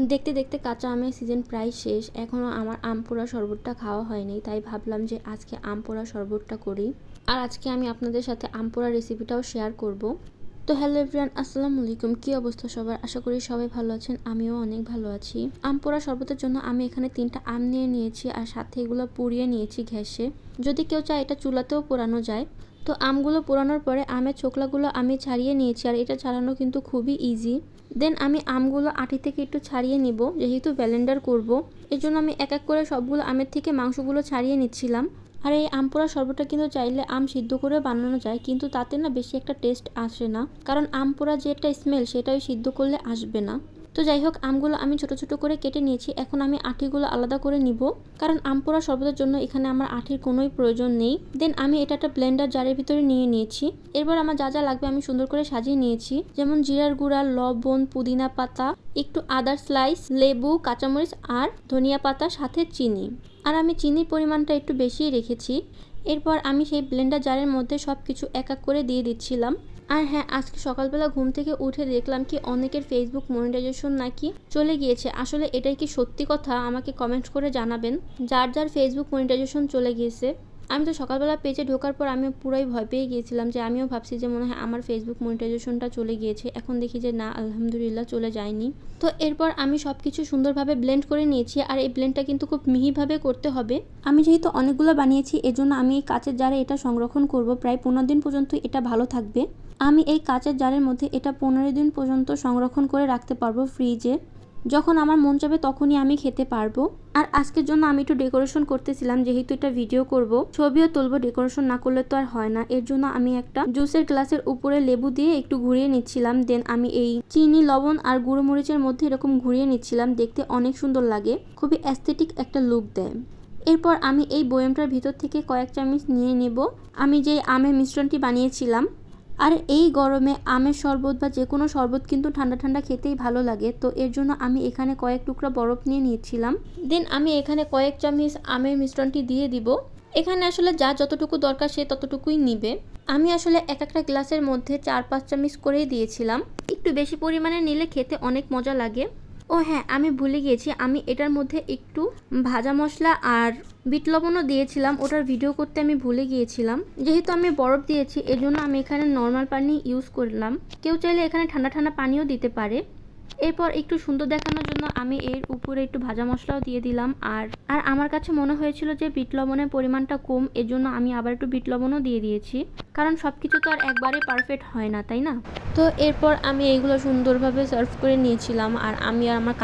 দেখতে দেখতে কাঁচা আমের সিজন প্রায় শেষ, এখনও আমার আম পোড়া শরবতটা খাওয়া হয়নি, তাই ভাবলাম যে আজকে আম পোড়া শরবতটা করি। আর আজকে আমি আপনাদের সাথে আম পোড়া রেসিপিটাও শেয়ার করব। তো হ্যালো এভরিওয়ান, আসসালামু আলাইকুম। কী অবস্থা সবার? আশা করি সবাই ভালো আছেন, আমিও অনেক ভালো আছি। আম পোড়া শরবতের জন্য আমি এখানে 3টা আম নিয়ে নিয়েছি আর সাথে এগুলো পুড়িয়ে নিয়েছি গ্যাসে। যদি কেউ চায় এটা চুলাতেও পোড়ানো যায়। তো আমগুলো পোড়ানোর পরে আমের ছোকলাগুলো আমি ছাড়িয়ে নিয়েছি, আর এটা ছাড়ানো কিন্তু খুবই ইজি। দেন আমি আমগুলো আটি থেকে একটু ছাড়িয়ে নিব, যেহেতু ব্লেন্ডার করব এর জন্য আমি এক এক করে সবগুলো আমের থেকে মাংসগুলো ছাড়িয়ে নিচ্ছিলাম। আর এই আম পোড়া শরবতটা কিন্তু চাইলে আম সিদ্ধ করে বানানো যায়, কিন্তু তাতে না বেশি একটা টেস্ট আসে না, কারণ আম পোড়া যে একটা স্মেল সেটা ওই সিদ্ধ করলে আসবে না। তো যাই হোক, আমগুলো আমি ছোট ছোট করে কেটে নিয়েছি। এখন আমি আঠিগুলো আলাদা করে নিব, কারণ আম পোড়া শরবতের জন্য এখানে আমার আঠির কোনোই প্রয়োজন নেই। দেন আমি এটা একটা ব্লেন্ডার জারের ভিতরে নিয়ে নিয়েছি। এরপর আমার যা যা লাগবে আমি সুন্দর করে সাজিয়ে নিয়েছি, যেমন জিরার গুঁড়া, লবণ, পুদিনা পাতা, একটু আদার স্লাইস, লেবু, কাঁচামরিচ আর ধনিয়া পাতা, সাথে চিনি। আর আমি চিনির পরিমাণটা একটু বেশিই রেখেছি। এরপর আমি সেই ব্লেন্ডার জারের মধ্যে সব কিছু এক এক করে দিয়ে দিচ্ছিলাম। আর হ্যাঁ, আজকে সকালবেলা ঘুম থেকে উঠে দেখলাম কি অনেকের ফেসবুক মনিটাইজেশন নাকি চলে গিয়েছে। আসলে এটাই কি সত্যি কথা? আমাকে কমেন্ট করে জানাবেন যার যার ফেসবুক মনিটাইজেশন চলে গিয়েছে। আমি তো সকালবেলা পেজে ঢোকার পর আমি পুরাই ভয় পেয়ে গিয়েছিলাম, যে আমিও ভাবছি যে মনে হয় আমার ফেসবুক মনিটাইজেশনটা চলে গিয়েছে। এখন দেখি যে না, আলহামদুলিল্লাহ চলে যায়নি। তো এরপর আমি সব কিছু সুন্দরভাবে ব্লেন্ড করে নিয়েছি, আর এই ব্লেন্ডটা কিন্তু খুব মিহিভাবে করতে হবে। আমি যেহেতু অনেকগুলো বানিয়েছি এজন্য আমি এই কাচের জারে এটা সংরক্ষণ করব, প্রায় 15 দিন পর্যন্ত এটা ভালো থাকবে। আমি এই কাচের জারের মধ্যে এটা 15 দিন পর্যন্ত সংরক্ষণ করে রাখতে পারবো ফ্রিজে। যখন আমার মন চাবে তখনই আমি খেতে পারবো। আর আজকের জন্য আমি একটু ডেকোরেশন করতেছিলাম, যেহেতু এটা ভিডিও করব, ছবিও তুলবো, ডেকোরেশন না করলে তো আর হয় না। এর জন্য আমি একটা জুসের গ্লাসের উপরে লেবু দিয়ে একটু ঘুরিয়ে নিচ্ছিলাম। দেন আমি এই চিনি, লবণ আর গুঁড়ো মরিচের মধ্যে এরকম ঘুরিয়ে নিচ্ছিলাম, দেখতে অনেক সুন্দর লাগে, খুবই অ্যাস্থেটিক একটা লুক দেয়। এরপর আমি এই বয়ামটার ভিতর থেকে কয়েক চামচ নিয়ে নেব আমি যে আমের মিশ্রণটি বানিয়েছিলাম। আর এই গরমে আমের শরবত বা যে কোনো শরবত কিন্তু ঠান্ডা ঠান্ডা খেতেই ভালো লাগে। তো এর জন্য আমি এখানে কয়েক টুকরা বরফ নিয়ে নিয়েছিলাম। দেন আমি এখানে কয়েক চামচ আমের মিশ্রণটি দিয়ে দিব। এখানে আসলে যা যতটুকু দরকার সে ততটুকুই নিবে। আমি আসলে এক একটা গ্লাসের মধ্যে 4-5 চামচ করেই দিয়েছিলাম, একটু বেশি পরিমাণে নিলে খেতে অনেক মজা লাগে। ও হ্যাঁ, আমি ভুলে গিয়েছি, আমি এটার মধ্যে একটু ভাজা মশলা আর বিট লবণও দিয়েছিলাম, ওটার ভিডিও করতে আমি ভুলে গিয়েছিলাম। যেহেতু আমি বরফ দিয়েছি এজন্য আমি এখানে নর্মাল পানি ইউজ করলাম, কেউ চাইলে এখানে ঠান্ডা ঠান্ডা পানিও দিতে পারে। এরপর একটু সুন্দর দেখানোর জন্য আমি এর উপরে একটু ভাজা মশলাও দিয়ে দিলাম। আর আমার কাছে মনে হয়েছিল যে বিট লবণের পরিমাণটা কম, এজন্য আমি আবার একটু বিট লবণও দিয়ে দিয়েছি, কারণ সব কিছু তো আর একবারে পারফেক্ট হয় না, তাই না? তো এরপর আমি এইগুলো সুন্দরভাবে সার্ভ করে নিয়েছিলাম, আর আমি আর আমার